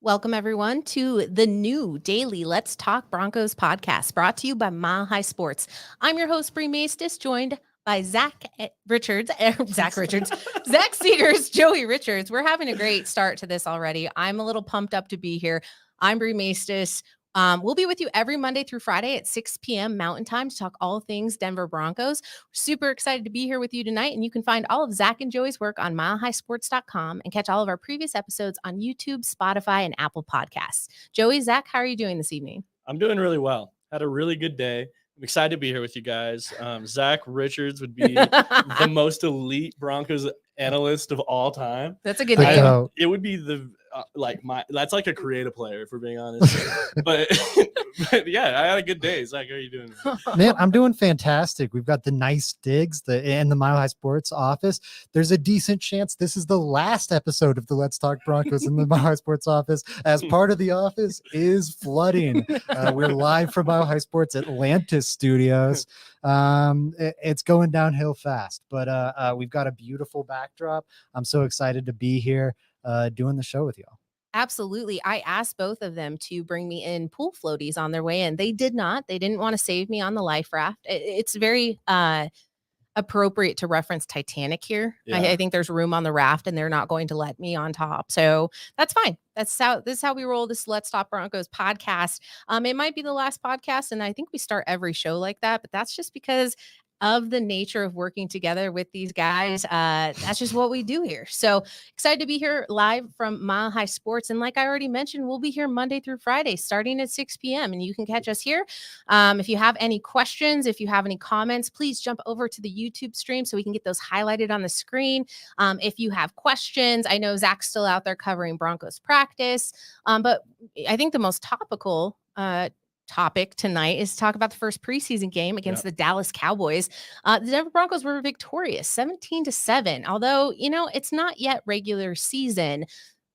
Welcome, everyone, to the new daily Let's Talk Broncos podcast brought to you by Mile High Sports. I'm your host, Bree Maestis, joined by Zach Seegers, Joey Richards. We're having a great start to this already. I'm a little pumped up to be here. I'm Bree Maestis. We'll be with you every Monday through Friday at 6 p.m. Mountain Time to talk all things Denver Broncos. We're super excited to be here with you tonight, and you can find all of Zach and Joey's work on milehighsports.com and catch all of our previous episodes on YouTube, Spotify, and Apple Podcasts. Joey, Zach, how are you doing this evening? I'm doing really well. Had a really good day. I'm excited to be here with you guys. Zach Richards would be the most elite Broncos analyst of all time. That's a good name. It would be that's like a creative player, if we're being honest. but yeah, I had a good day. Zach, how are you doing? Man, I'm doing fantastic. We've got the nice digs in the Mile High Sports office. There's a decent chance this is the last episode of the Let's Talk Broncos in the Mile High Sports office, as part of the office is flooding. We're live from Mile High Sports Atlantis studios. It's going downhill fast, but we've got a beautiful backdrop. I'm so excited to be here doing the show with y'all. Absolutely. I asked both of them to bring me in pool floaties on their way in. They did not. They didn't want to save me on the life raft. It's very appropriate to reference Titanic here. Yeah. I think there's room on the raft and they're not going to let me on top. So that's fine. This is how we roll this Let's Talk Broncos podcast. It might be the last podcast, and I think we start every show like that, but that's just because of the nature of working together with these guys. That's just what we do here. So excited to be here live from Mile High Sports. And like I already mentioned, we'll be here Monday through Friday starting at 6 p.m. and you can catch us here. If you have any questions, if you have any comments, please jump over to the YouTube stream so we can get those highlighted on the screen. If you have questions, I know Zach's still out there covering Broncos practice, but I think the most topical topic tonight is talk about the first preseason game against the Dallas Cowboys. The Denver Broncos were victorious 17-7. Although, it's not yet regular season,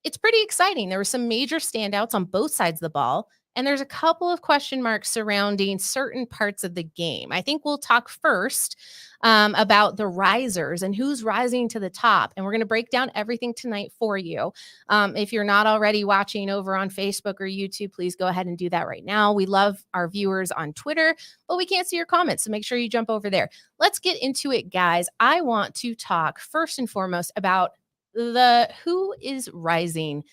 it's pretty exciting. There were some major standouts on both sides of the ball, and there's a couple of question marks surrounding certain parts of the game. I think we'll talk first about the risers and who's rising to the top. And we're going to break down everything tonight for you. If you're not already watching over on Facebook or YouTube, please go ahead and do that right now. We love our viewers on Twitter, but we can't see your comments, so make sure you jump over there. Let's get into it, guys. I want to talk first and foremost about who is rising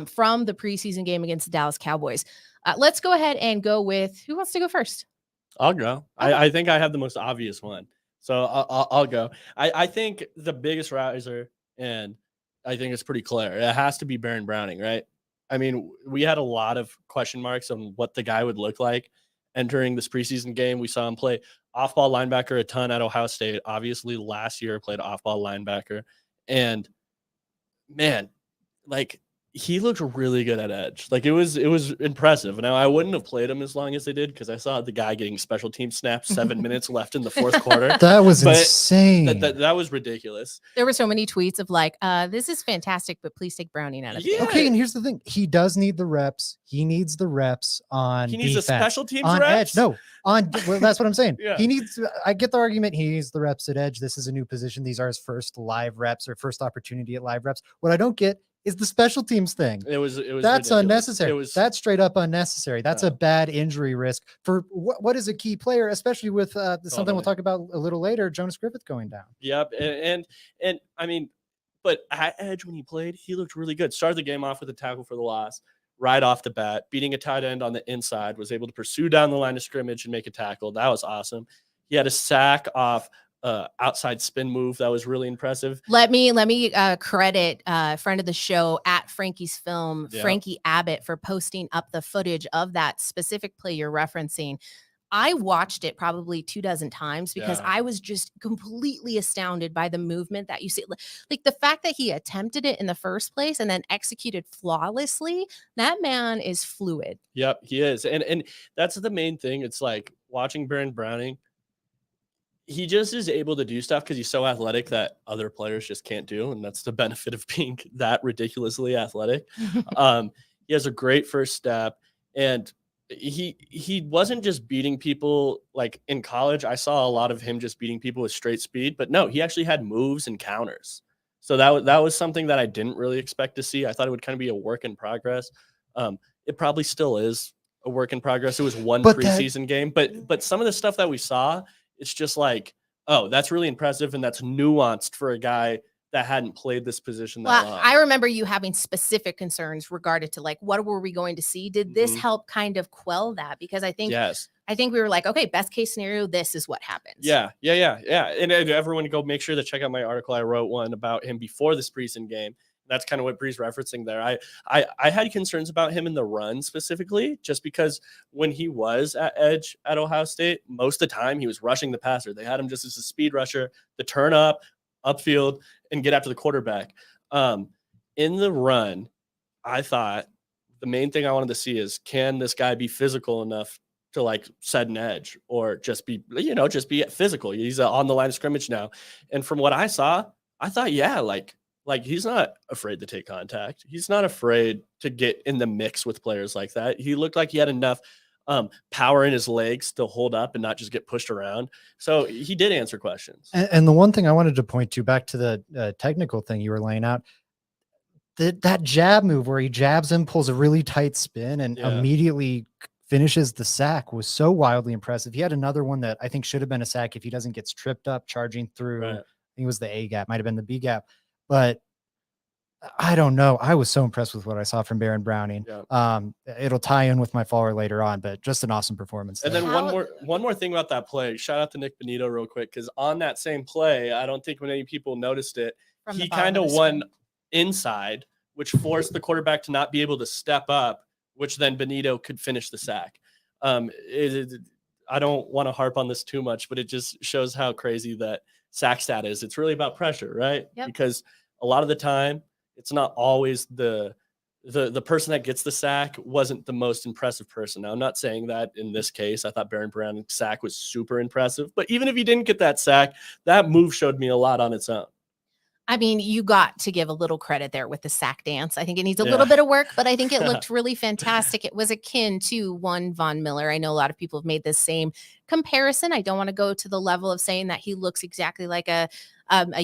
from the preseason game against the Dallas Cowboys. Let's go ahead and go with who wants to go first? I'll go. Okay. I think I have the most obvious one. So I'll go. I think the biggest riser, and I think it's pretty clear, it has to be Baron Browning, right? I mean, we had a lot of question marks on what the guy would look like entering this preseason game. We saw him play off-ball linebacker a ton at Ohio State. Obviously, last year played off-ball linebacker. And, man, he looked really good at edge. It was impressive. Now, I wouldn't have played him as long as they did because I saw the guy getting special team snaps 7 minutes left in the fourth quarter. That was insane. That was ridiculous. There were so many tweets of this is fantastic, but please take Browning out of it. Okay, and here's the thing. He does need the reps. He needs the reps on He needs defense. a special teams on reps? edge. No, well, that's what I'm saying. Yeah. He needs, I get the argument. He needs the reps at edge. This is a new position. These are his first live reps or first opportunity at live reps. What I don't get is the special teams thing. It was that's ridiculous. Unnecessary. That's straight up unnecessary. That's a bad injury risk for what is a key player, especially with something we'll talk about a little later, Jonas Griffith going down. Yep. And I mean, but at edge when he played, he looked really good. Started the game off with a tackle for the loss right off the bat, beating a tight end on the inside, was able to pursue down the line of scrimmage and make a tackle. That was awesome. He had a sack off outside spin move that was really impressive. Let me credit friend of the show at Frankie's Film, Frankie Abbott, for posting up the footage of that specific play you're referencing. I watched it probably 24 times because I was just completely astounded by the movement that you see. Like the fact that he attempted it in the first place and then executed flawlessly. That man is fluid. Yep, he is. And that's the main thing. It's like watching Baron Browning. He just is able to do stuff because he's so athletic that other players just can't do. And that's the benefit of being that ridiculously athletic. He has a great first step. And he wasn't just beating people like in college. I saw a lot of him just beating people with straight speed. But no, he actually had moves and counters. So that was something that I didn't really expect to see. I thought it would kind of be a work in progress. It probably still is a work in progress. It was one preseason game, but some of the stuff that we saw, it's just like, oh, that's really impressive, and that's nuanced for a guy that hadn't played this position that long. I remember you having specific concerns regarding to like, what were we going to see? Did this help kind of quell that? Because I think we were like, okay, best case scenario, this is what happens. Yeah. And everyone go make sure to check out my article. I wrote one about him before this preseason game. That's kind of what Bree's referencing there. I had concerns about him in the run specifically, just because when he was at edge at Ohio State, most of the time he was rushing the passer. They had him just as a speed rusher to turn upfield and get after the quarterback. In the run, I thought the main thing I wanted to see is, can this guy be physical enough to like set an edge, or just be physical? He's on the line of scrimmage now. And from what I saw, I thought, yeah, like he's not afraid to take contact. He's not afraid to get in the mix with players like that. He looked like he had enough power in his legs to hold up and not just get pushed around. So he did answer questions. And the one thing I wanted to point to, back to the technical thing you were laying out, that jab move where he jabs and pulls a really tight spin and immediately finishes the sack, was so wildly impressive. He had another one that I think should have been a sack if he doesn't get tripped up charging through. I think it was the A gap, might have been the B gap, but I don't know. I was so impressed with what I saw from Baron Browning. It'll tie in with my follower later on, but just an awesome performance there. And then one more thing about that play. Shout out to Nick Benito real quick, because on that same play, I don't think many people noticed it. He kind of won inside, which forced the quarterback to not be able to step up, which then Benito could finish the sack. I don't want to harp on this too much, but it just shows how crazy that sack stat is. It's really about pressure, right? Yep. Because a lot of the time, it's not always the person that gets the sack wasn't the most impressive person. Now, I'm not saying that in this case. I thought Baron Brown's sack was super impressive, but even if he didn't get that sack, that move showed me a lot on its own. I mean, you got to give a little credit there with the sack dance. I think it needs a little bit of work, but I think it looked really fantastic. It was akin to one Von Miller. I know a lot of people have made this same comparison. I don't want to go to the level of saying that he looks exactly like a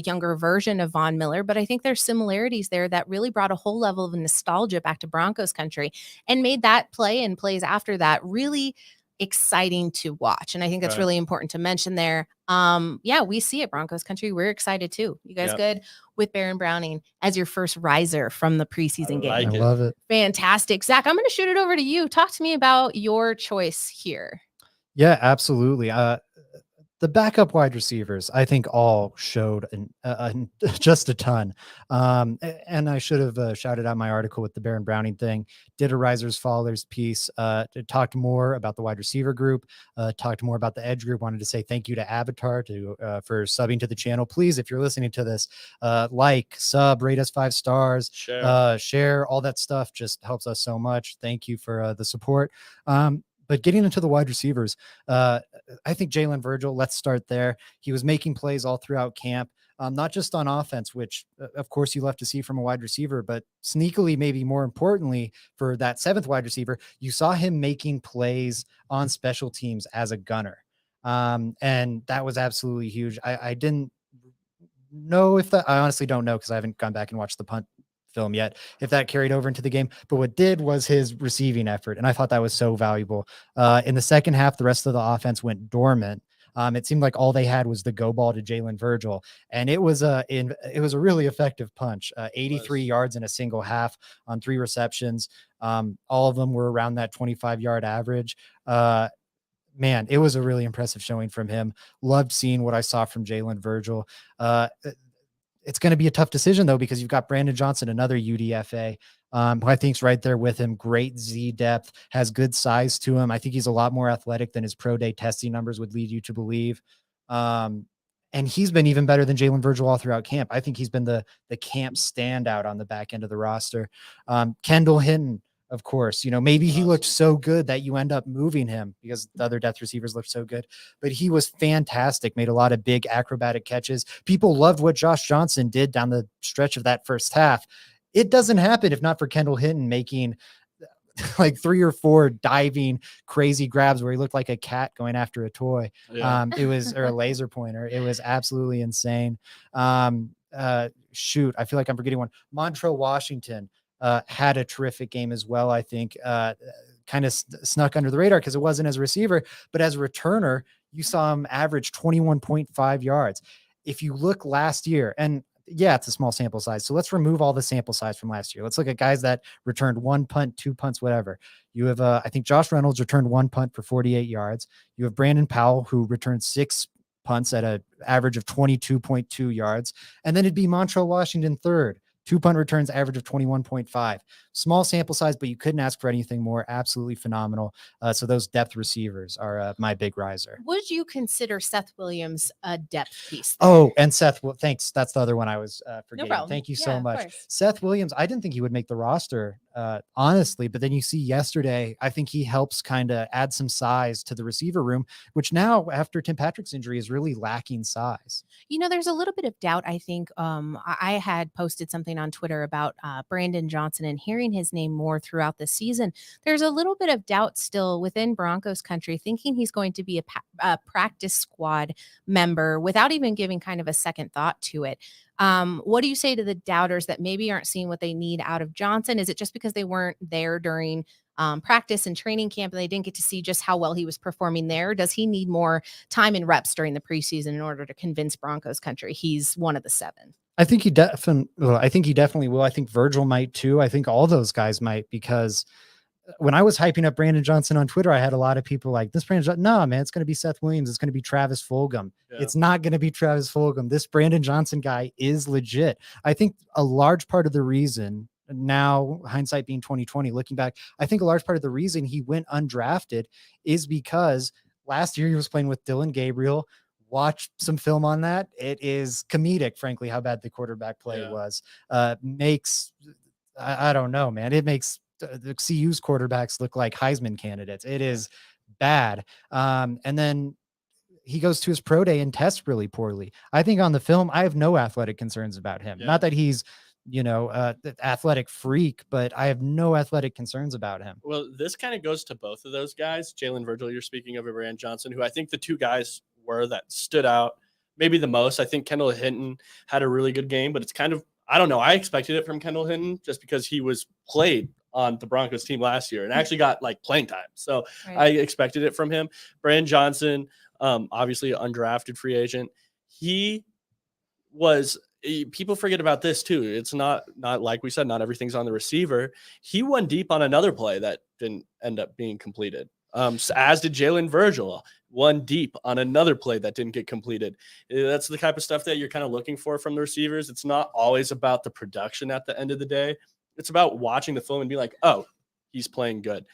younger version of Von Miller, but I think there's similarities there that really brought a whole level of nostalgia back to Broncos country and made that play and plays after that really exciting to watch. And I think that's really important to mention there. We see it, Broncos country. We're excited too. You guys good with Baron Browning as your first riser from the preseason game? I love it. Fantastic. Zach, I'm going to shoot it over to you. Talk to me about your choice here. Yeah, absolutely. The backup wide receivers, I think, all showed just a ton. And I should have shouted out my article with the Baron Browning thing. Did a risers fallers piece. Talked more about the wide receiver group. Talked more about the edge group. Wanted to say thank you to Avatar for subbing to the channel. Please, if you're listening to this, like, sub, rate us 5 stars, share, all that stuff just helps us so much. Thank you for the support. But getting into the wide receivers, I think Jalen Virgil, let's start there. He was making plays all throughout camp, not just on offense, which of course you love to see from a wide receiver, but sneakily, maybe more importantly, for that 7th wide receiver, you saw him making plays on special teams as a gunner. And that was absolutely huge. I didn't know if that, I honestly don't know, because I haven't gone back and watched the punt film yet, if that carried over into the game, but what did was his receiving effort, and I thought that was so valuable. In the second half, the rest of the offense went dormant. It seemed like all they had was the go ball to Jalen Virgil, and it was a really effective punch. 83 yards in a single half on 3 receptions. All of them were around that 25-yard average. Man, it was a really impressive showing from him. Loved seeing what I saw from Jalen Virgil. It's going to be a tough decision, though, because you've got Brandon Johnson, another UDFA, who I think's right there with him. Great Z depth, has good size to him. I think he's a lot more athletic than his pro day testing numbers would lead you to believe. And he's been even better than Jalen Virgil all throughout camp. I think he's been the camp standout on the back end of the roster. Kendall Hinton, of course, maybe he looked so good that you end up moving him because the other depth receivers looked so good, but he was fantastic, made a lot of big acrobatic catches. People loved what Josh Johnson did down the stretch of that first half. It doesn't happen if not for Kendall Hinton making like 3 or 4 diving crazy grabs where he looked like a cat going after a toy. It was, or a laser pointer. It was absolutely insane. shoot, I feel like I'm forgetting one. Montrell Washington had a terrific game as well. I think kind of snuck under the radar because it wasn't as a receiver, but as a returner, you saw him average 21.5 yards. If you look last year, and yeah, it's a small sample size. So let's remove all the sample size from last year. Let's look at guys that returned 1 punt, 2 punts, whatever. You have, I think Josh Reynolds returned 1 punt for 48 yards. You have Brandon Powell, who returned 6 punts at an average of 22.2 yards. And then it'd be Montrell Washington third. 2 punt returns, average of 21.5. Small sample size, but you couldn't ask for anything more. Absolutely phenomenal. So those depth receivers are my big riser. Would you consider Seth Williams a depth piece? Oh, and Seth, well, thanks. That's the other one I was forgetting. problem. Thank you Yeah, so of much. course. Seth Williams, I didn't think he would make the roster, honestly, but then you see yesterday, I think he helps kind of add some size to the receiver room, which now after Tim Patrick's injury is really lacking size. There's a little bit of doubt. I think I had posted something on Twitter about Brandon Johnson and hearing his name more throughout the season. There's a little bit of doubt still within Broncos country, thinking he's going to be a practice squad member without even giving kind of a second thought to it. What do you say to the doubters that maybe aren't seeing what they need out of Johnson? Is it just because they weren't there during practice and training camp and they didn't get to see just how well he was performing there? Does he need more time and reps during the preseason in order to convince Broncos country he's one of the 7? I think he definitely will. I think Virgil might too. I think all those guys might, because when I was hyping up Brandon Johnson on Twitter, I had a lot of people like, this Brandon Johnson, no, man, it's going to be Seth Williams. It's going to be Travis Fulgham. Yeah. It's not going to be Travis Fulgham. This Brandon Johnson guy is legit. I think a large part of the reason, now hindsight being 2020, looking back, I think a large part of the reason he went undrafted is because last year he was playing with Dylan Gabriel. Watch some film on that. It is comedic, frankly, how bad the quarterback play was. Makes, I don't know, man. It makes the CU's quarterbacks look like Heisman candidates. It is bad. And then he goes to his pro day and tests really poorly. I think on the film, I have no athletic concerns about him. Not that he's, athletic freak, but I have no athletic concerns about him. Well, this kind of goes to both of those guys. Jalen Virgil, you're speaking of, Brandon Johnson, who I think the two guys were that stood out maybe the most. I think Kendall Hinton had a really good game, but it's kind of, I don't know. I expected it from Kendall Hinton just because he was played on the Broncos team last year and actually got like playing time. So I expected it from him. Brandon Johnson, obviously an undrafted free agent. People forget about this too. It's not like we said, not everything's on the receiver. He won deep on another play that didn't end up being completed. So as did Jalen Virgil, one deep on another play that didn't get completed. That's the type of stuff that you're kind of looking for from the receivers. It's not always about the production at the end of the day. It's about watching the film and be like, oh, he's playing good.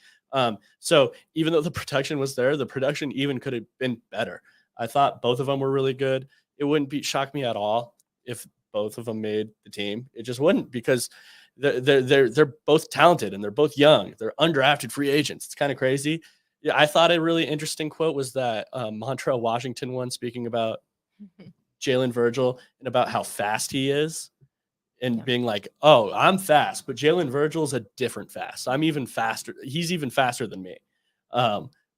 So even though the production was there, the production even could have been better. I thought both of them were really good. It wouldn't shock me at all if both of them made the team. It just wouldn't, because they're both talented and they're both young. They're undrafted free agents. It's kind of crazy. Yeah, I thought a really interesting quote was that Montrell Washington one, speaking about Jalen Virgil and about how fast he is, and being like, oh, I'm fast, but Jalen Virgil's a different fast. I'm even faster. He's even faster than me,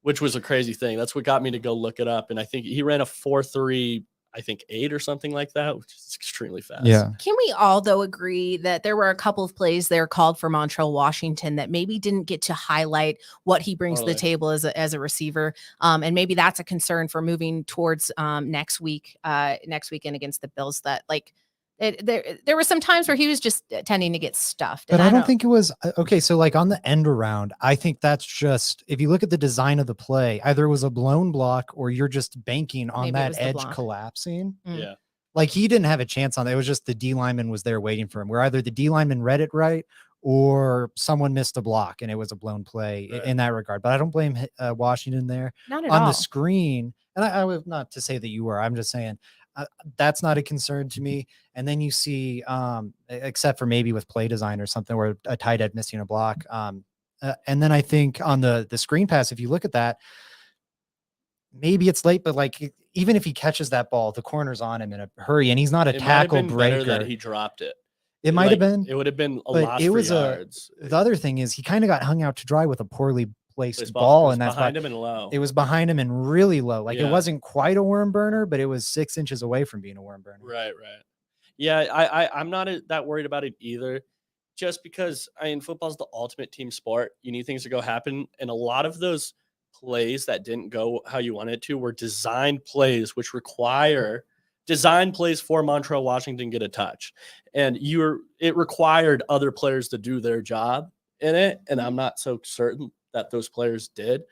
which was a crazy thing. That's what got me to go look it up. And I think he ran a 4.3, I think 8 or something like that, which is extremely fast. Yeah. Can we all, though, agree that there were a couple of plays there called for Montrell Washington that maybe didn't get to highlight what he brings to the table as a receiver? And maybe that's a concern for moving towards next weekend against the Bills, that like there were some times where he was just tending to get stuffed. But I don't think it was okay. So like on the end around, I think that's just, if you look at the design of the play, either it was a blown block or you're just banking on that edge collapsing. Yeah. Like he didn't have a chance on it. It was just the D lineman was there waiting for him, where either the D lineman read it right or someone missed a block and it was a blown play in that regard. But I don't blame Washington there. Not at on all. The screen. And I would not to say that you were, I'm just saying that's not a concern to me. And then you see, except for maybe with play design or something where a tight end missing a block. And then I think on the screen pass, if you look at that, maybe it's late, but like even if he catches that ball, the corner's on him in a hurry, and he's not a tackle breaker. That he dropped it. It might have been. It would have been a lot for yards. The other thing is he kind of got hung out to dry with a poorly placed ball, and that's behind him and low. It was behind him and really low. Like it wasn't quite a worm burner, but it was 6 inches away from being a worm burner. Right. Yeah, I'm not that worried about it either. Just because football's the ultimate team sport. You need things to go happen, and a lot of those plays that didn't go how you wanted to were designed plays, which require design plays for Montreal Washington get a touch, and it required other players to do their job in it, and I'm not so certain that those players did.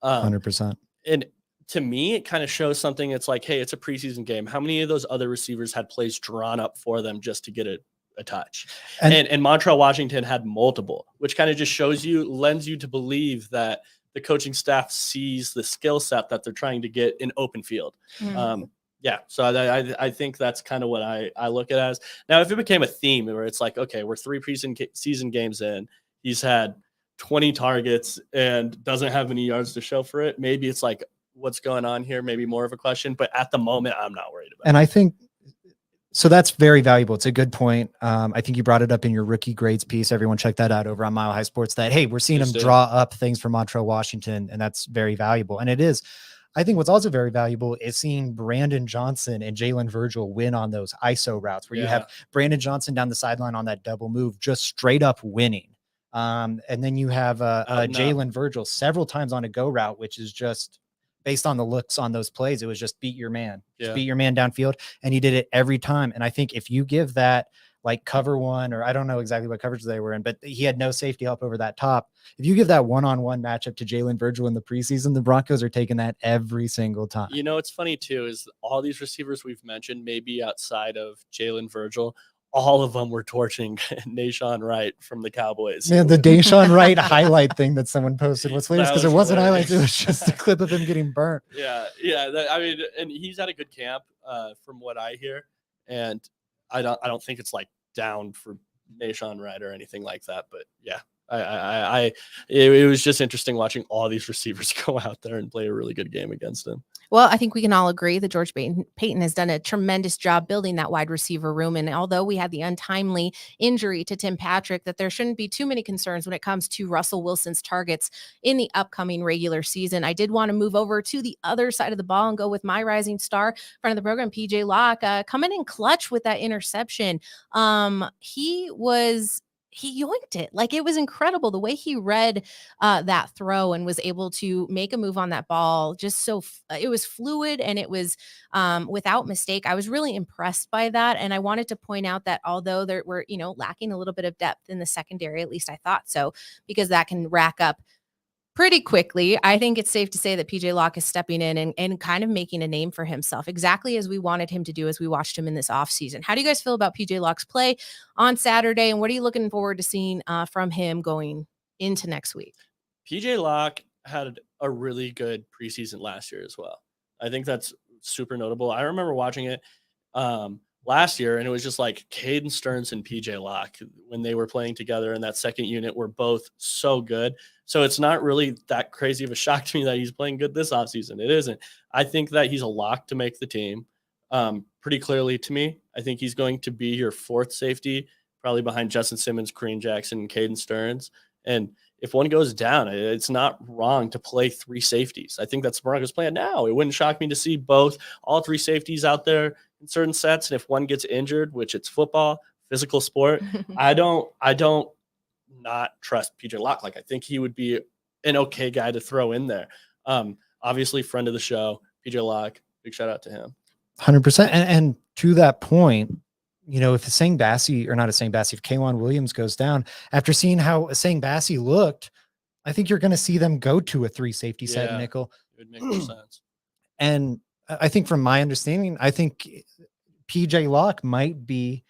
100%. And to me, it kind of shows something. It's like, hey, it's a preseason game. How many of those other receivers had plays drawn up for them just to get a touch? And Montreal Washington had multiple, which kind of just lends you to believe that the coaching staff sees the skill set that they're trying to get in open field. Yeah, so I think that's kind of what I look at as. Now, if it became a theme where it's like, okay, we're 3 season games in, he's had 20 targets and doesn't have any yards to show for it, maybe it's like, what's going on here? Maybe more of a question, but at the moment, I'm not worried about it. And I think so that's very valuable. It's a good point. I think you brought it up in your rookie grades piece. Everyone check that out over on Mile High Sports, that, hey, we're seeing him draw up things for Montreal Washington, and that's very valuable. And it is. I think what's also very valuable is seeing Brandon Johnson and Jalen Virgil win on those ISO routes where you have Brandon Johnson down the sideline on that double move, just straight up winning. And then you have Jalen Virgil several times on a go route, which is just based on the looks on those plays. It was just beat your man, beat your man downfield. And he did it every time. And I think if you give that like cover one, or I don't know exactly what coverage they were in, but he had no safety help over that top. If you give that one-on-one matchup to Jalen Virgil in the preseason, the Broncos are taking that every single time. You know, what's funny too, is all these receivers we've mentioned, maybe outside of Jalen Virgil, all of them were torching Nahshon Wright from the Cowboys. Man, the Nahshon Wright highlight thing that someone posted was hilarious because it wasn't highlights. It was just a clip of him getting burnt. Yeah. And he's had a good camp from what I hear. And I don't think it's like down for Nahshon Wright or anything like that. But yeah, it was just interesting watching all these receivers go out there and play a really good game against him. Well, I think we can all agree that George Payton has done a tremendous job building that wide receiver room. And although we had the untimely injury to Tim Patrick, that there shouldn't be too many concerns when it comes to Russell Wilson's targets in the upcoming regular season. I did want to move over to the other side of the ball and go with my rising star, friend of the program, PJ Locke, coming in clutch with that interception. He yoinked it. Like, it was incredible the way he read that throw and was able to make a move on that ball. Just it was fluid and it was without mistake. I was really impressed by that. And I wanted to point out that although there were, lacking a little bit of depth in the secondary, at least I thought so, because that can rack up pretty quickly, I think it's safe to say that PJ Locke is stepping in and kind of making a name for himself, exactly as we wanted him to do as we watched him in this offseason. How do you guys feel about PJ Locke's play on Saturday, and what are you looking forward to seeing from him going into next week? PJ Locke had a really good preseason last year as well. I think that's super notable. I remember watching it last year, and it was just like Caden Stearns and PJ Locke, when they were playing together in that second unit, were both so good. So it's not really that crazy of a shock to me that he's playing good this offseason. It isn't. I think that he's a lock to make the team pretty clearly to me. I think he's going to be your fourth safety, probably behind Justin Simmons, Kareem Jackson, and Caden Stearns. And if one goes down, it's not wrong to play 3 safeties. I think that's the Broncos' plan now. It wouldn't shock me to see all 3 safeties out there in certain sets. And if one gets injured, which it's football, physical sport, I don't not trust PJ Locke. Like, I think he would be an okay guy to throw in there. Obviously, friend of the show, PJ Locke, big shout out to him. 100%. And to that point, if if K'Wan Williams goes down, after seeing how Asang Bassi looked, I think you're going to see them go to a 3 safety set nickel. It would make more sense. And I think from my understanding, I think PJ Locke might be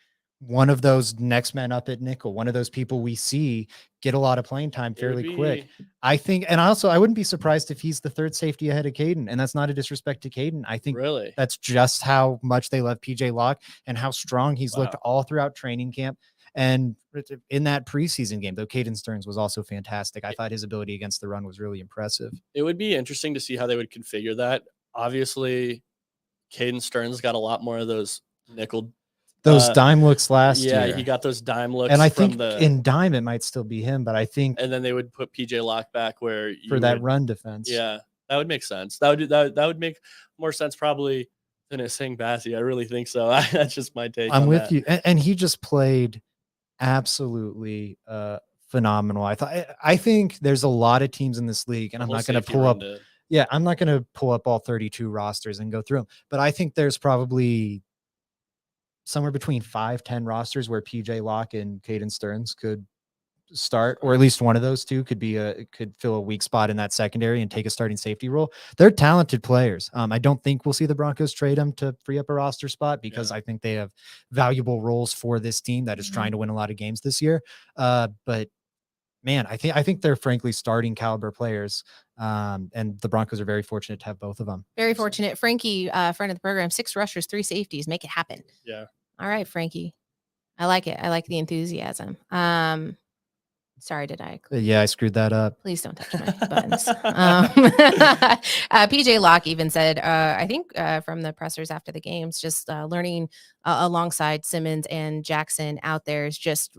one of those next men up at nickel, one of those people we see get a lot of playing time fairly quick. I think, and also I wouldn't be surprised if he's the 3rd safety ahead of Caden, and that's not a disrespect to Caden. I think that's just how much they love PJ Locke and how strong he's looked all throughout training camp. And in that preseason game, though, Caden Stearns was also fantastic. I thought his ability against the run was really impressive. It would be interesting to see how they would configure that. Obviously, Caden Stearns got a lot more of those nickel. Those dime looks last year. Yeah, he got those dime looks. And I think in dime, it might still be him, but I think. And then they would put PJ Locke back for that run defense. Yeah, that would make sense. That would make more sense probably Finishing Bassey. I really think so. That's just my take. I'm on with that. you. And he just played absolutely phenomenal. I think there's a lot of teams in this league, and The I'm whole not going to safety pull room up. did. Yeah, I'm not going to pull up all 32 rosters and go through them, but I think there's probably somewhere between 5-10 rosters where PJ Locke and Caden Stearns could start, or at least one of those two could fill a weak spot in that secondary and take a starting safety role. They're talented players. I don't think we'll see the Broncos trade them to free up a roster spot because I think they have valuable roles for this team that is trying to win a lot of games this year. But man, I think they're frankly starting caliber players. And the Broncos are very fortunate to have both of them. Very fortunate. Frankie, friend of the program, 6 rushers, 3 safeties. Make it happen. Yeah. All right, Frankie. I like it. I like the enthusiasm. Sorry, did I? Yeah, I screwed that up. Please don't touch my buttons. PJ Locke even said, I think from the pressers after the games, just learning alongside Simmons and Jackson out there is just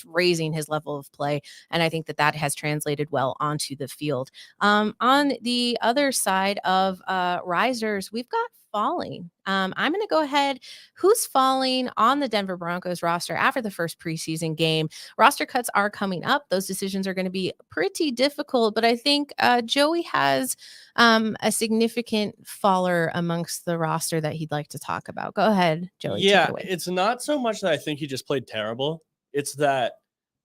raising his level of play. And I think that has translated well onto the field. On the other side of risers, we've got falling. I'm going to go ahead. Who's falling on the Denver Broncos roster after the first preseason game? Roster cuts are coming up. Those decisions are going to be pretty difficult, but I think Joey has a significant faller amongst the roster that he'd like to talk about. Go ahead, Joey. Yeah, take it away. It's not so much that I think he just played terrible. It's that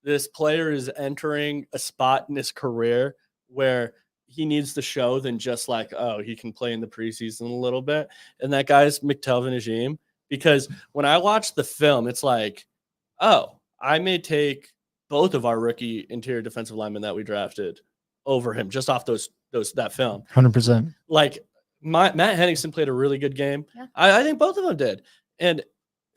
this player is entering a spot in his career where he needs to show than just like, oh, he can play in the preseason a little bit. And that guy's McTelvin Najim. Because when I watch the film, it's like, oh, I may take both of our rookie interior defensive linemen that we drafted over him just off that film. 100%. Like Matt Henningsen played a really good game. Yeah. I think both of them did. And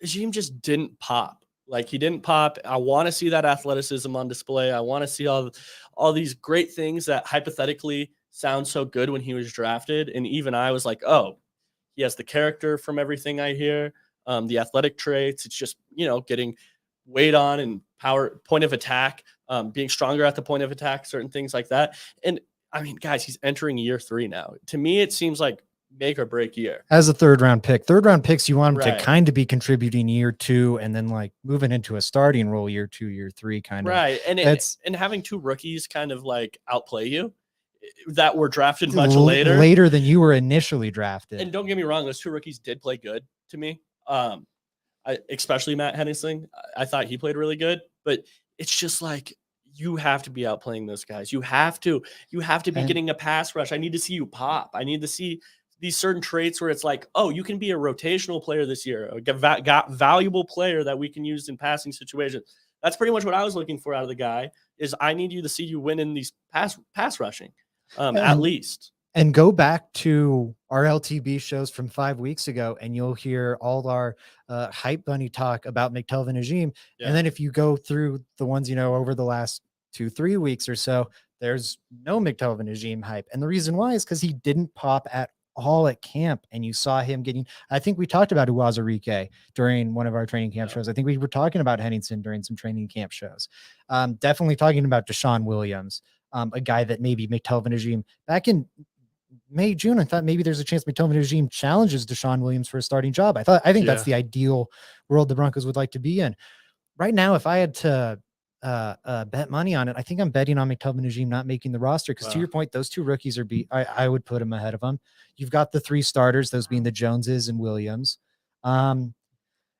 Najim just didn't pop. Like he didn't pop. I want to see that athleticism on display. I want to see all these great things that hypothetically sound so good when he was drafted. And even I was like, oh, he has the character from everything I hear, the athletic traits. It's just, getting weight on and power, point of attack, being stronger at the point of attack, certain things like that. And I mean, guys, he's entering year 3 now. To me, it seems like make or break year. As a third round picks, you want him Right. to kind of be contributing year 2 and then like moving into a starting role year 2, year 3 kind of. Right. And having 2 rookies kind of like outplay you that were drafted much later than you were initially drafted. And don't get me wrong, those 2 rookies did play good to me. Especially Matt Henningsen. I thought he played really good, but it's just like you have to be outplaying those guys. You have to be getting a pass rush. I need to see you pop. I need to see these certain traits where it's like, oh, you can be a rotational player this year, got valuable player that we can use in passing situations. That's pretty much what I was looking for out of the guy. Is I need you to see you win in these pass rushing, at least. And go back to our LTB shows from 5 weeks ago, and you'll hear all our hype bunny talk about McTelvin Najim. Yeah. And then if you go through the ones, over the last 2-3 weeks or so, there's no McTelvin Najim hype. And the reason why is because he didn't pop at all at camp. And you saw him I think we talked about Uwazurike during one of our training camp shows. I think we were talking about Henningsen during some training camp shows. Definitely talking about Deshaun Williams, a guy that maybe McTelvin Najim back in May, June, I thought maybe there's a chance McTelvin Najim challenges Deshaun Williams for a starting job. I think that's the ideal world the Broncos would like to be in. Right now, if I had to bet money on it, I think I'm betting on McTelvin Najim not making the roster because to your point, those 2 rookies are I would put him ahead of them. You've got the 3 starters, those being the Joneses and Williams.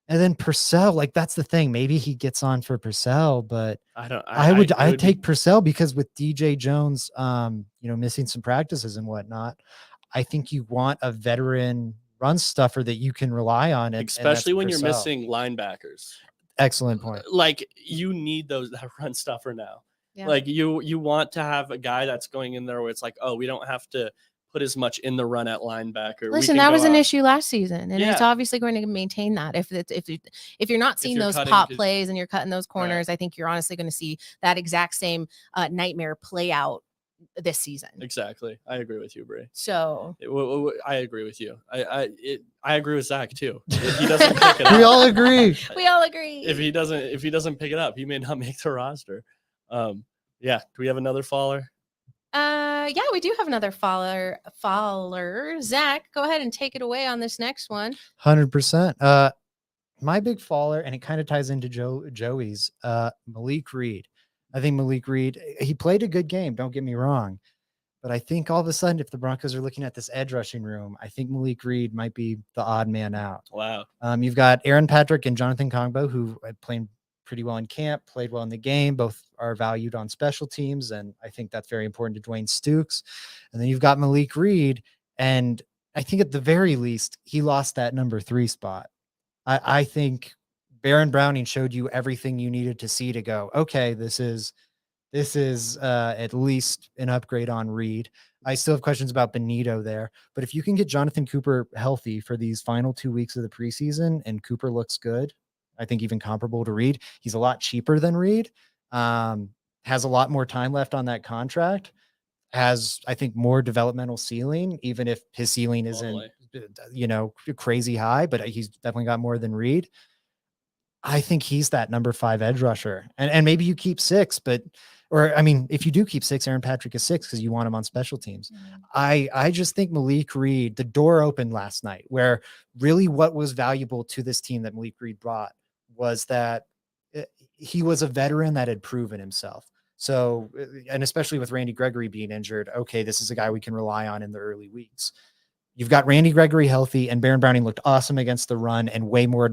And then Purcell, like that's the thing. Maybe he gets on for Purcell, but I'd take Purcell because with DJ Jones, missing some practices and whatnot, I think you want a veteran run stuffer that you can rely on. Especially when Purcell. you're missing linebackers. Excellent point. Like you need that run stuffer now. Yeah. Like you want to have a guy that's going in there where it's like, oh, we don't have to put as much in the run at linebacker. Listen, that was an issue last season, and it's obviously going to maintain that. If you're not seeing those pop plays and you're cutting those corners, I think you're honestly going to see that exact same nightmare play out this season. Exactly, I agree with you, Brie. So I agree with you. I agree with Zach too. If he doesn't pick it up, we all agree. We all agree. If he doesn't pick it up, he may not make the roster. Do we have another faller? Yeah, we do have another follower. Zach, go ahead and take it away on this next one. 100%. My big faller, and it kind of ties into Joey's, Malik Reed. I think Malik Reed, he played a good game, don't get me wrong. But I think all of a sudden, if the Broncos are looking at this edge rushing room, I think Malik Reed might be the odd man out. Wow. You've got Aaron Patrick and Jonathan Kongbo, who are playing pretty well in camp, played well in the game. Both are valued on special teams, and I think that's very important to Dwayne Stukes. And then you've got Malik Reed, and I think at the very least, he lost that number 3 spot. I think Baron Browning showed you everything you needed to see to go, okay, this is at least an upgrade on Reed. I still have questions about Benito there, but if you can get Jonathan Cooper healthy for these final 2 weeks of the preseason and Cooper looks good, I think even comparable to Reed, he's a lot cheaper than Reed, has a lot more time left on that contract, has, I think, more developmental ceiling, even if his ceiling isn't, crazy high, but he's definitely got more than Reed. I think he's that number 5 edge rusher. And maybe you keep 6, if you do keep 6, Aaron Patrick is 6 because you want him on special teams. I just think Malik Reed, the door opened last night, where really what was valuable to this team that Malik Reed brought was that he was a veteran that had proven himself. So, and especially with Randy Gregory being injured, okay, this is a guy we can rely on in the early weeks. You've got Randy Gregory healthy, and Baron Browning looked awesome against the run and way more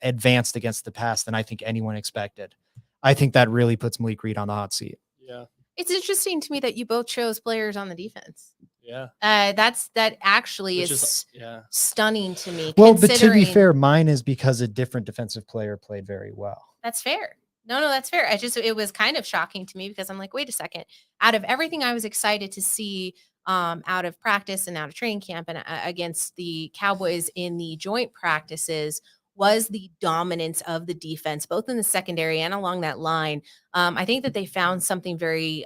advanced against the pass than I think anyone expected. I think that really puts Malik Reed on the hot seat. Yeah. It's interesting to me that you both chose players on the defense. Yeah. That actually Which is yeah. stunning to me. Well, but to be fair, mine is because a different defensive player played very well. That's fair. No, that's fair. It was kind of shocking to me because I'm like, wait a second. Out of everything I was excited to see out of practice and out of training camp and against the Cowboys in the joint practices, was the dominance of the defense, both in the secondary and along that line. I think that they found something very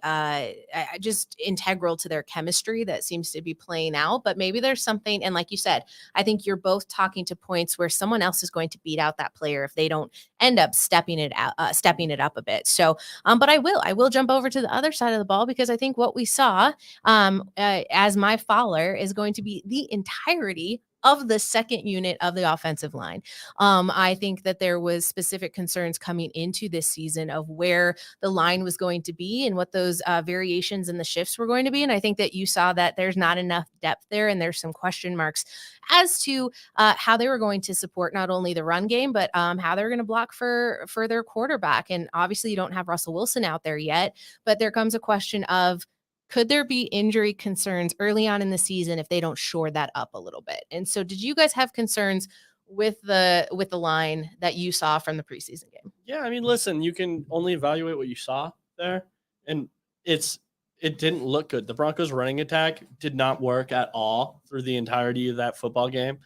just integral to their chemistry that seems to be playing out. But maybe there's something, and like you said, I think you're both talking to points where someone else is going to beat out that player if they don't end up stepping it up a bit. So, but I will jump over to the other side of the ball, because I think what we saw as my faller is going to be the entirety of the second unit of the offensive line. I think that there was specific concerns coming into this season of where the line was going to be and what those variations in the shifts were going to be. And I think that you saw that there's not enough depth there, and there's some question marks as to how they were going to support not only the run game, but how they're going to block for their quarterback. And obviously you don't have Russell Wilson out there yet, but there comes a question of, could there be injury concerns early on in the season if they don't shore that up a little bit? And so did you guys have concerns with the line that you saw from the preseason game? Yeah, I mean, listen, you can only evaluate what you saw there, and it didn't look good. The Broncos' running attack did not work at all through the entirety of that football game.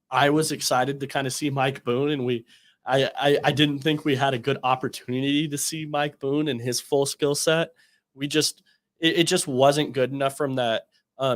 I was excited to kind of see Mike Boone, and I didn't think we had a good opportunity to see Mike Boone and his full skill set. It just wasn't good enough from that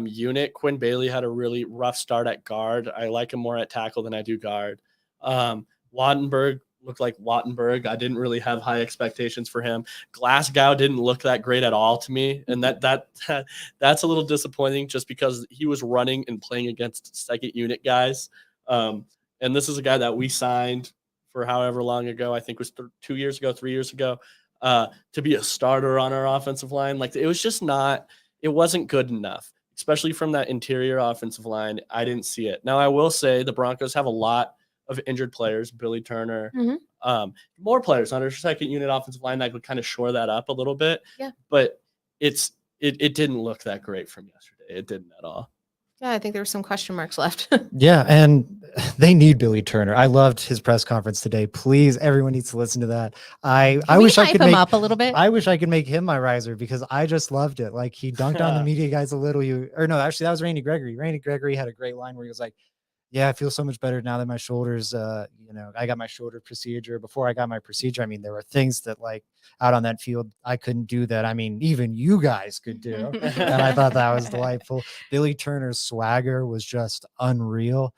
unit. Quinn Bailey had a really rough start at guard. I like him more at tackle than I do guard. Wattenberg looked like Wattenberg. I didn't really have high expectations for him. Glasgow didn't look that great at all to me, and that's a little disappointing just because he was running and playing against second unit guys. And this is a guy that we signed for however long ago. I think it was 3 years ago. To be a starter on our offensive line. Like, it was just it wasn't good enough, especially from that interior offensive line. I didn't see it. Now, I will say the Broncos have a lot of injured players, Billy Turner, more players on our second unit offensive line that could kind of shore that up a little bit. Yeah. But it didn't look that great from yesterday. It didn't at all. Yeah, I think there were some question marks left. Yeah, and they need Billy Turner. I loved his press conference today. Please, everyone needs to listen to that. I wish I could hype him up a little bit. I wish I could make him my riser, because I just loved it. Like, he dunked on the media guys a little. Actually, that was Randy Gregory. Randy Gregory had a great line where he was like, yeah, I feel so much better now that my shoulders, I got my shoulder procedure. Before I got my procedure, I mean, there were things that, like, out on that field, I couldn't do that. I mean, even you guys could do. And I thought that was delightful. Billy Turner's swagger was just unreal.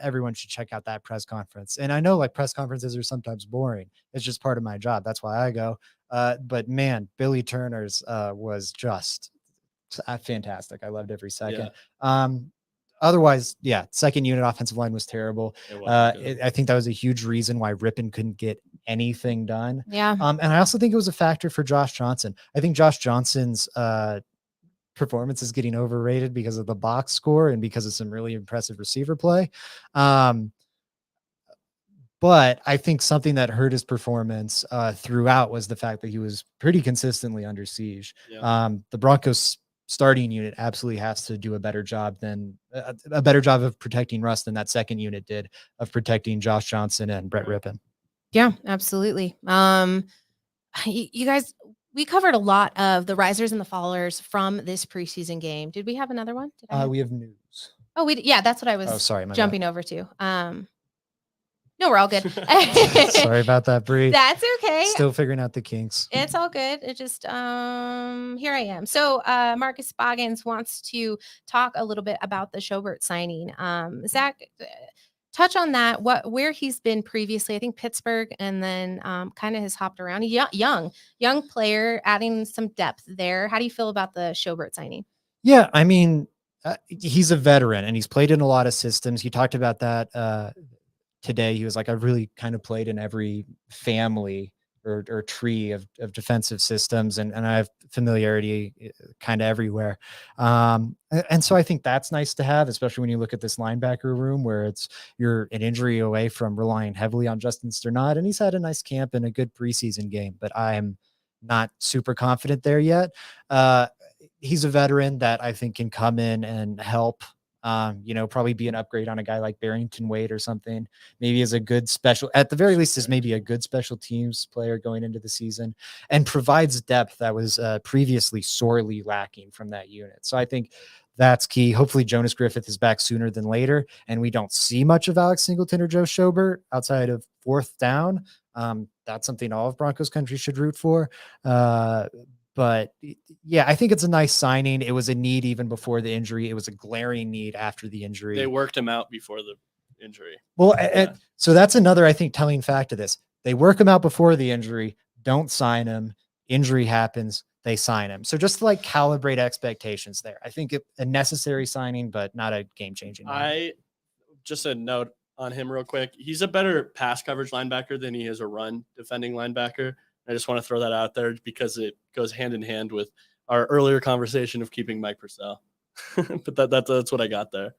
everyone should check out that press conference. And I know like press conferences are sometimes boring. It's just part of my job. That's why I go. But man, Billy Turner's was just fantastic. I loved every second. Otherwise, yeah, second unit offensive line was terrible. I think that was a huge reason why Rippon couldn't get anything done. Yeah. And I also think it was a factor for Josh Johnson. I think Josh Johnson's performance is getting overrated because of the box score and because of some really impressive receiver play. But I think something that hurt his performance throughout was the fact that he was pretty consistently under siege. The Broncos starting unit absolutely has to do a better job of protecting Russ than that second unit did of protecting Josh Johnson and Brett Rippon. Yeah, absolutely. You guys, we covered a lot of the risers and the fallers from this preseason game. Did we have another one? We have news. Oh, yeah, that's what I was jumping over to. No, we're all good. Sorry about that, Bree. That's okay. Still figuring out the kinks. It's all good. It just here I am. So Marcus Boggins wants to talk a little bit about the Schobert signing. Zach, touch on that. Where he's been previously. I think Pittsburgh, and then kind of has hopped around. Young player, adding some depth there. How do you feel about the Schobert signing? Yeah, I mean, he's a veteran and he's played in a lot of systems. He talked about that today. He was like, I've really kind of played in every family or tree of defensive systems, and I have familiarity kind of everywhere. And so I think that's nice to have, especially when you look at this linebacker room where you're an injury away from relying heavily on Justin Sternad, and he's had a nice camp and a good preseason game, but I'm not super confident there yet. He's a veteran that I think can come in and help. Probably be an upgrade on a guy like Barrington Wade or something. Maybe as a good at the very least, is maybe a good special teams player going into the season, and provides depth that was previously sorely lacking from that unit. So I think that's key. Hopefully Jonas Griffith is back sooner than later, and we don't see much of Alex Singleton or Joe Schobert outside of fourth down. That's something all of Broncos country should root for. But yeah, I think it's a nice signing. It was a need even before the injury. It was a glaring need after the injury. They worked him out before the injury. Well, so that's another, I think, telling fact of this. They work him out before the injury, don't sign him. Injury happens, they sign him. So just to like calibrate expectations there. I think a necessary signing, but not a game-changing one. Just a note on him real quick. He's a better pass coverage linebacker than he is a run defending linebacker. I just want to throw that out there because it goes hand in hand with our earlier conversation of keeping Mike Purcell. But that's what I got there.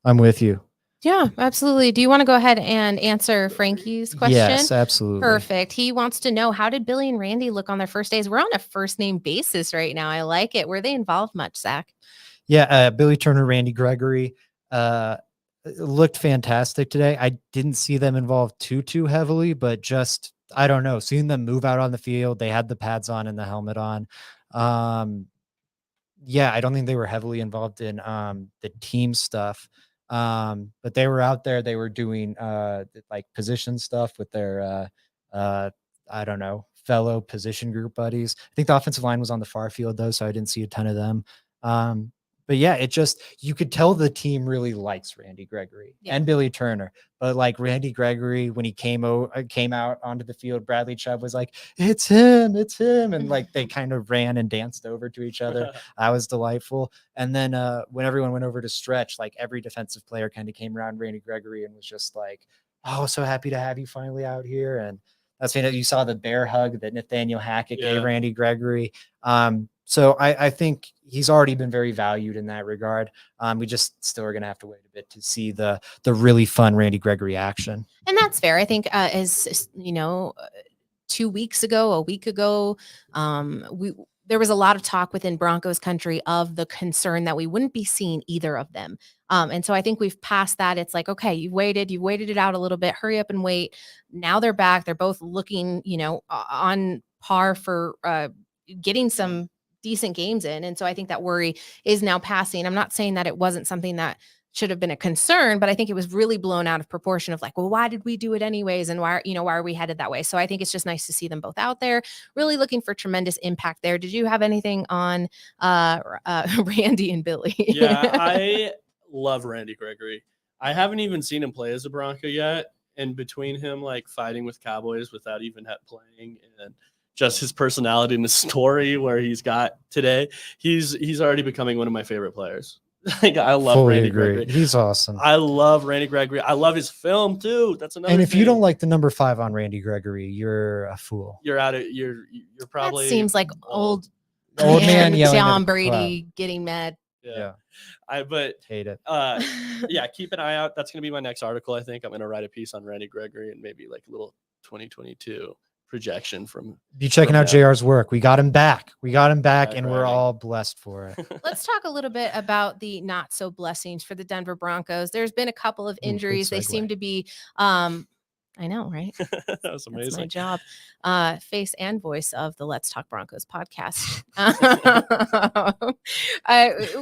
I'm with you. Yeah, absolutely. Do you want to go ahead and answer Frankie's question? Yes, absolutely. Perfect. He wants to know, how did Billy and Randy look on their first days? We're on a first name basis right now. I like it. Were they involved much, Zach? Yeah, Billy Turner, Randy Gregory looked fantastic today. I didn't see them involved too heavily, but just, I don't know, seeing them move out on the field, they had the pads on and the helmet on. Yeah, I don't think they were heavily involved in the team stuff. But they were out there, they were doing like position stuff with their I don't know, fellow position group buddies. I think the offensive line was on the far field though, so I didn't see a ton of them. But yeah, you could tell the team really likes Randy Gregory and Billy Turner. But like Randy Gregory, when he came out onto the field, Bradley Chubb was like, it's him. And like they kind of ran and danced over to each other. That was delightful. And then when everyone went over to stretch, like every defensive player kind of came around Randy Gregory and was just like, oh, so happy to have you finally out here. And that's when you saw the bear hug that Nathaniel Hackett gave Randy Gregory. So I think he's already been very valued in that regard. We just still are going to have to wait a bit to see the really fun Randy Gregory action. And that's fair. I think as you know, 2 weeks ago, a week ago, there was a lot of talk within Broncos country of the concern that we wouldn't be seeing either of them. And so I think we've passed that. It's like, okay, you've waited it out a little bit, hurry up and wait. Now they're back. They're both looking, on par for getting some decent games in. And so I think that worry is now passing. I'm not saying that it wasn't something that should have been a concern, but I think it was really blown out of proportion of like, well, why did we do it anyways? And why are we headed that way? So I think it's just nice to see them both out there, really looking for tremendous impact there. Did you have anything on Randy and Billy? Yeah, I love Randy Gregory. I haven't even seen him play as a Bronco yet. And between him like fighting with Cowboys without even playing, and just his personality and the story where he's got today, he's already becoming one of my favorite players. Like, I love Fully Randy agree. Gregory. He's awesome. I love Randy Gregory. I love his film too. That's another. And if thing. you don't like the number 5 on Randy Gregory, you're a fool. You're out of you're probably That seems like old man yelling at John a Brady getting mad. Yeah. Hate it. Yeah, keep an eye out. That's gonna be my next article. I think I'm gonna write a piece on Randy Gregory and maybe like a little 2022 projection from. Be checking out JR's work. We got him back. Right, And we're right. all blessed for it. Let's talk a little bit about the not so blessings for the Denver Broncos. There's been a couple of Ooh, good injuries. They seem segue. to be I know, right? That was That's my amazing. job. Face and voice of the Let's Talk Broncos podcast.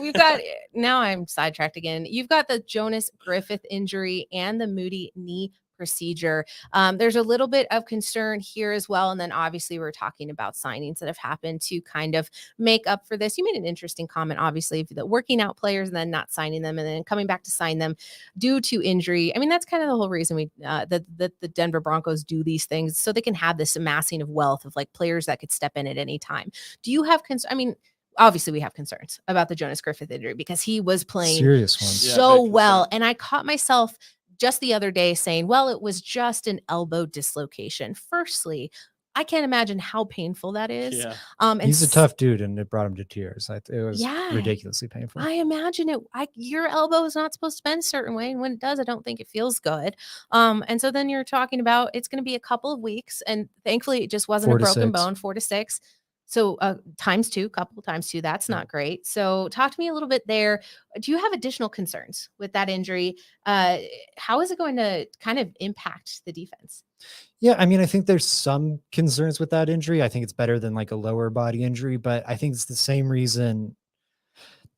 We've got, now I'm sidetracked again. You've got the Jonas Griffith injury and the Muti knee procedure. There's a little bit of concern here as well. And then obviously we're talking about signings that have happened to kind of make up for this. You made an interesting comment, obviously, the working out players and then not signing them and then coming back to sign them due to injury. I mean, that's kind of the whole reason we that the Denver Broncos do these things, so they can have this amassing of wealth of like players that could step in at any time. Do you have I mean, obviously we have concerns about the Jonas Griffith injury because he was playing Serious ones. Yeah, so big well. concern. And I caught myself just the other day saying, well, it was just an elbow dislocation. Firstly, I can't imagine how painful that is. Yeah. And He's a tough dude, and it brought him to tears. It was Yeah. ridiculously painful. I imagine it. Your elbow is not supposed to bend a certain way, and when it does, I don't think it feels good. And so then you're talking about it's going to be a couple of weeks, and thankfully it just wasn't 4 a to broken 6. bone. 4 to 6. So couple times two. That's Yeah. not great. So talk to me a little bit there. Do you have additional concerns with that injury? How is it going to kind of impact the defense? Yeah, I mean, I think there's some concerns with that injury. I think it's better than like a lower body injury, but I think it's the same reason.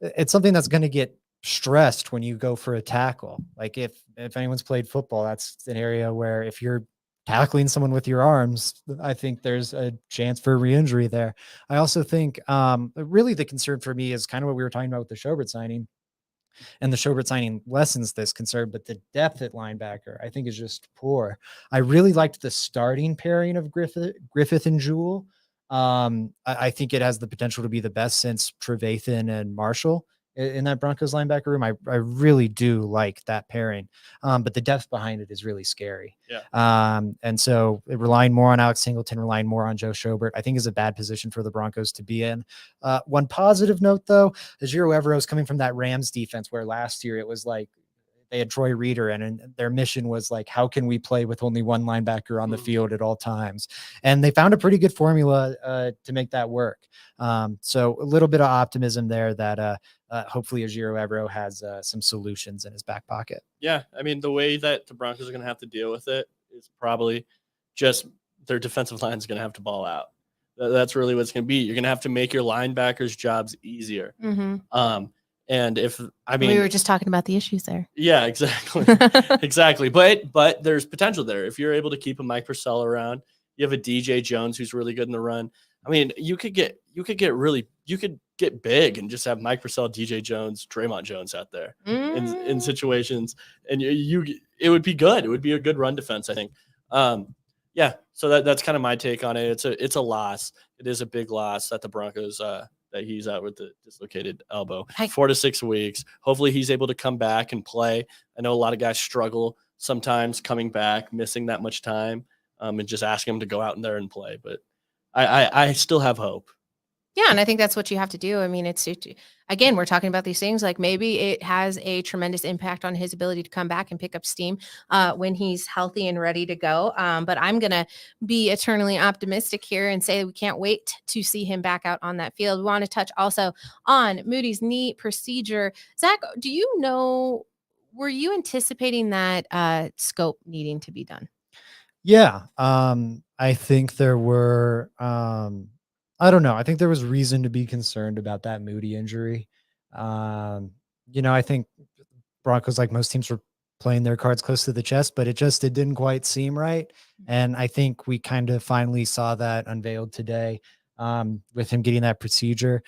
It's something that's going to get stressed when you go for a tackle. Like if anyone's played football, that's an area where if you're tackling someone with your arms, I think there's a chance for re-injury there. I also think really the concern for me is kind of what we were talking about with the Schobert signing. And the Schobert signing lessens this concern, but the depth at linebacker, I think, is just poor. I really liked the starting pairing of Griffith and Jewell. I think it has the potential to be the best since Trevathan and Marshall in that Broncos linebacker room. I really do like that pairing, but the depth behind it is really scary. Yeah. And so relying more on Alex Singleton, relying more on Joe Schobert, I think is a bad position for the Broncos to be in. One positive note, though, Ejiro Evero is coming from that Rams defense where last year it was like they had Troy Reeder and their mission was like, how can we play with only one linebacker on the field at all times? And they found a pretty good formula to make that work. So a little bit of optimism there that hopefully Ejiro Evero has some solutions in his back pocket. Yeah. I mean, the way that the Broncos are going to have to deal with it is probably just their defensive line is going to have to ball out. That's really what it's going to be. You're going to have to make your linebackers' jobs easier. Mm-hmm. And We were just talking about the issues there. Yeah, exactly. Exactly. But there's potential there. If you're able to keep a Mike Purcell around, you have a DJ Jones who's really good in the run. I mean, you could get big and just have Mike Purcell, DJ Jones, Draymond Jones out there in situations, and it would be good. It would be a good run defense, I think. Yeah. So that's kind of my take on it. It's a loss. It is a big loss that the Broncos that he's out with the dislocated elbow. 4 to 6 weeks. Hopefully he's able to come back and play. I know a lot of guys struggle sometimes coming back, missing that much time, and just asking them to go out in there and play. But I still have hope. Yeah, and I think that's what you have to do. I mean, again, we're talking about these things like maybe it has a tremendous impact on his ability to come back and pick up steam when he's healthy and ready to go. But I'm going to be eternally optimistic here and say we can't wait to see him back out on that field. We want to touch also on Muti's knee procedure. Zach, do you know, were you anticipating that scope needing to be done? Yeah, I think there were I don't know. I think there was reason to be concerned about that Muti injury. I think Broncos, like most teams, were playing their cards close to the chest, but it didn't quite seem right. And I think we kind of finally saw that unveiled today with him getting that procedure.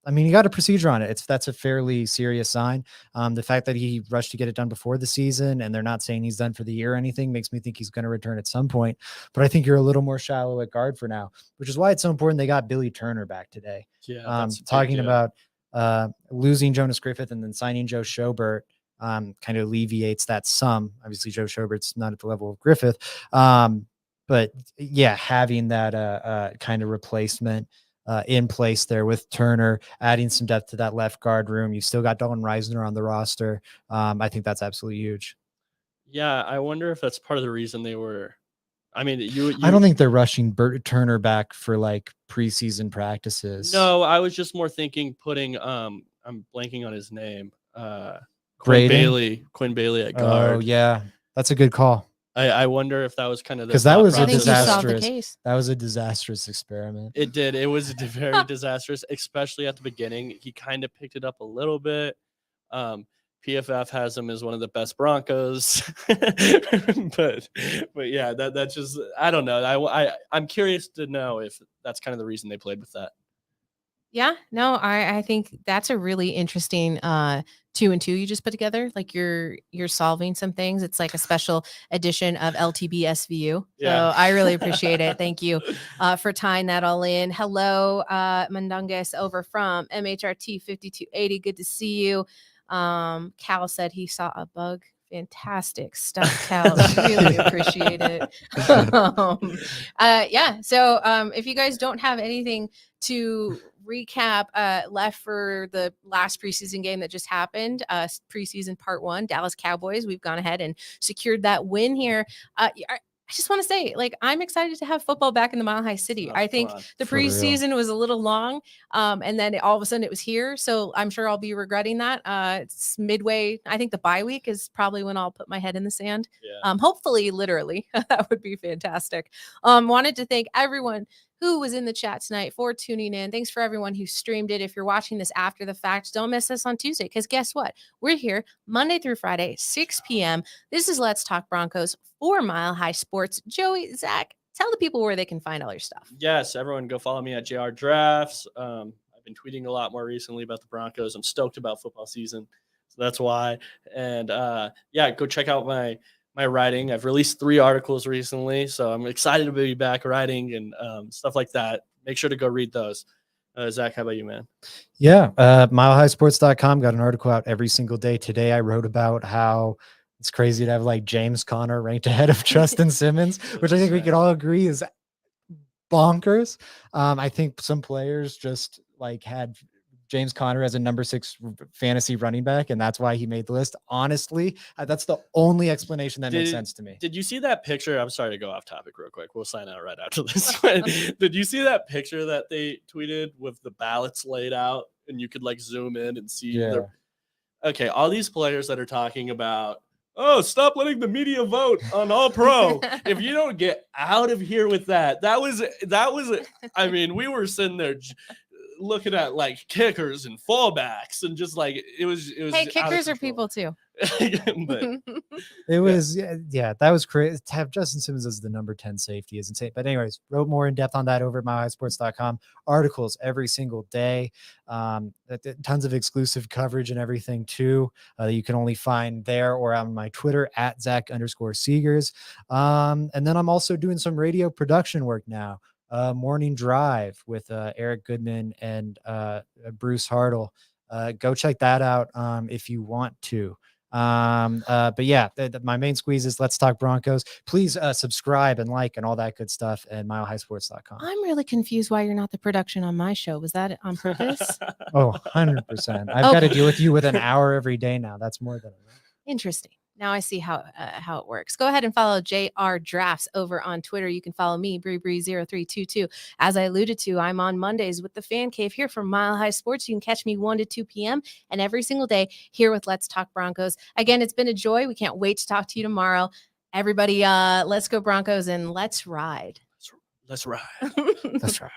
I mean, he got a procedure on it. That's a fairly serious sign. The fact that he rushed to get it done before the season and they're not saying he's done for the year or anything makes me think he's going to return at some point. But I think you're a little more shallow at guard for now, which is why it's so important they got Billy Turner back today. Yeah, that's a big Talking deal. about losing Jonas Griffith and then signing Joe Schobert kind of alleviates that sum. Obviously, Joe Schobert's not at the level of Griffith. But yeah, having that kind of replacement in place there with Turner, adding some depth to that left guard room. You still got Dalton Reisner on the roster. I think that's absolutely huge. Yeah, I wonder if that's part of the reason they were. I mean, I don't think they're rushing Turner back for like preseason practices. No, I was just more thinking putting I'm blanking on his name. Quinn Braden? Bailey at guard. Oh yeah, that's a good call. I wonder if that was kind of because that was I a think you solved the disastrous. case. That was a disastrous experiment. It did. It was very disastrous, especially at the beginning. He kind of picked it up a little bit. PFF has him as one of the best Broncos, but yeah, that's just I don't know. I'm curious to know if that's kind of the reason they played with that. Yeah, no, I think that's a really interesting 2 and 2 you just put together. Like you're solving some things. It's like a special edition of LTB SVU. Yeah. So I really appreciate it. Thank you for tying that all in. Hello, Mundungus over from MHRT 5280. Good to see you. Cal said he saw a bug. Fantastic stuff, Cal. Really appreciate it. Yeah. So if you guys don't have anything to recap left for the last preseason game that just happened, preseason part 1, Dallas Cowboys, we've gone ahead and secured that win here. I just want to say, like, I'm excited to have football back in the Mile High City. I think the preseason was a little long, and then all of a sudden it was here. So I'm sure I'll be regretting that. It's midway. I think the bye week is probably when I'll put my head in the sand. Yeah. Hopefully, literally, that would be fantastic. Wanted to thank everyone who was in the chat tonight for tuning in. Thanks for everyone who streamed it. If you're watching this after the fact, don't miss us on Tuesday, because guess what? We're here Monday through Friday, 6 p.m. This is Let's Talk Broncos for Mile High Sports. Joey, Zach, tell the people where they can find all your stuff. Yes, everyone go follow me at JR Drafts. I've been tweeting a lot more recently about the Broncos. I'm stoked about football season, so that's why. And yeah, go check out my writing. I've released 3 articles recently, so I'm excited to be back writing and stuff like that. Make sure to go read those. Zach, how about you, man? Yeah, milehighsports.com got an article out every single day. Today I wrote about how it's crazy to have like James Conner ranked ahead of Justin Simmons, which I think we could all agree is bonkers. I think some players just like had James Conner as a number 6 fantasy running back, and that's why he made the list. Honestly, that's the only explanation that makes sense to me. Did you see that picture? I'm sorry to go off topic real quick. We'll sign out right after this. Did you see that picture that they tweeted with the ballots laid out, and you could like zoom in and see? Yeah. Okay, all these players that are talking about, oh, stop letting the media vote on All Pro. If you don't get out of here with that was. I mean, we were sitting there looking at like kickers and fallbacks and just like it was Hey, kickers are people too. But it was yeah, that was crazy. To have Justin Simmons as the number 10 safety is insane. But anyways, wrote more in depth on that over at milehighsports.com. Articles every single day, tons of exclusive coverage and everything too, that you can only find there or on my Twitter at Zach_Seegers. And then I'm also doing some radio production work now. Morning Drive with Eric Goodman and Bruce Hartle. Go check that out if you want to. But yeah, my main squeeze is Let's Talk Broncos. Please subscribe and like and all that good stuff at milehighsports.com. I'm really confused why you're not the production on my show. Was that on purpose? Oh, 100%. I've got to deal with you with an hour every day now. That's more than enough. Interesting. Now I see how it works. Go ahead and follow JR Drafts over on Twitter. You can follow me, Bree0322. As I alluded to, I'm on Mondays with the Fan Cave here from Mile High Sports. You can catch me 1 to 2 p.m. and every single day here with Let's Talk Broncos. Again, it's been a joy. We can't wait to talk to you tomorrow. Everybody, let's go Broncos and let's ride. Let's ride. That's right.